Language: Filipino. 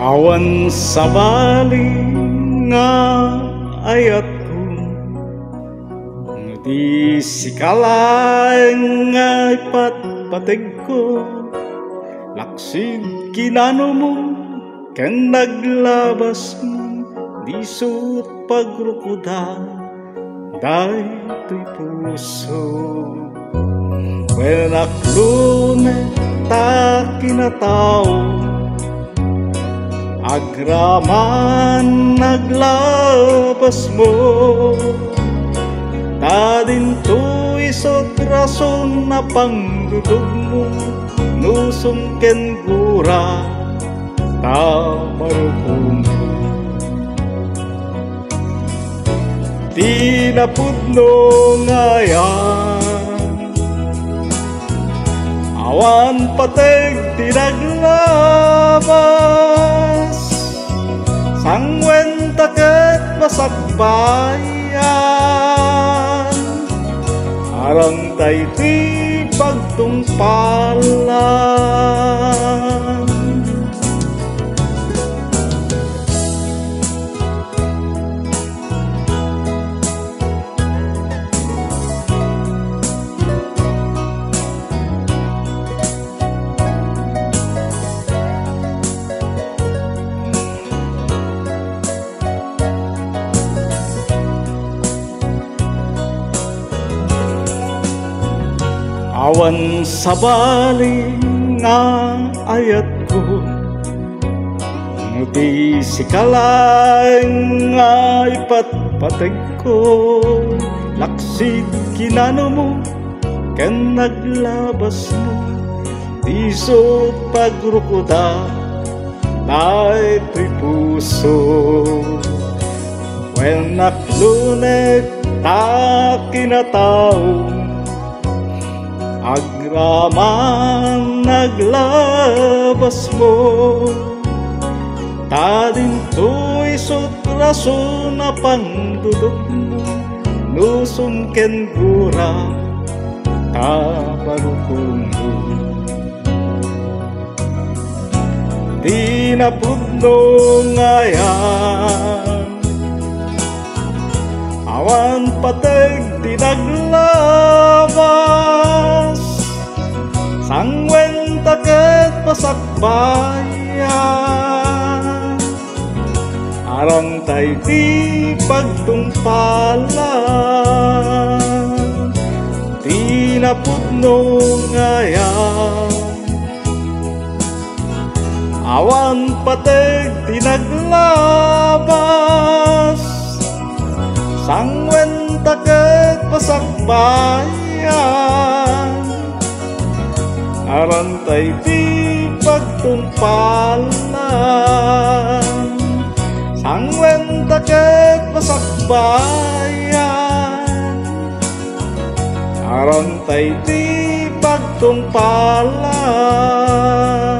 Awan sa baling nga ayat ko, di sikalang nga ipatpateg ko, laksid kinano mo ken naglabas mo, di suot pagrukuda daytoy puso. When aklune ta kinatao, agraman naglabas mo, ta dinto isot rason na pangdudog mo, nusong ken gura ta marukum mo. Di napudno ngayan, awan pateg tinaglabas, sangwen taket masakbayan, arang tayti pagtungpalan. Awan sa baling nga ayat ko, di sikalang nga ipatpateg ko, laksid kinano mo ken naglabas mo, di suot pagrukuda daytoy puso. When naklunet ta kinatao, agraman naglabas mo, ta dintoy isot rason na pangdudog mo, nusong ken gura ta marukum mo. Di napudno ngayan, awan pateg tinaglabas, sangwen taket masakbayan, arang tayti pagtungpalan. Di napudno ngayan, awan pateg tinaglabas, sangwen taket pasakbayan, arang tayti pagtungpalan. Sangwen taket pasakbayan, arang tayti pagtungpalan.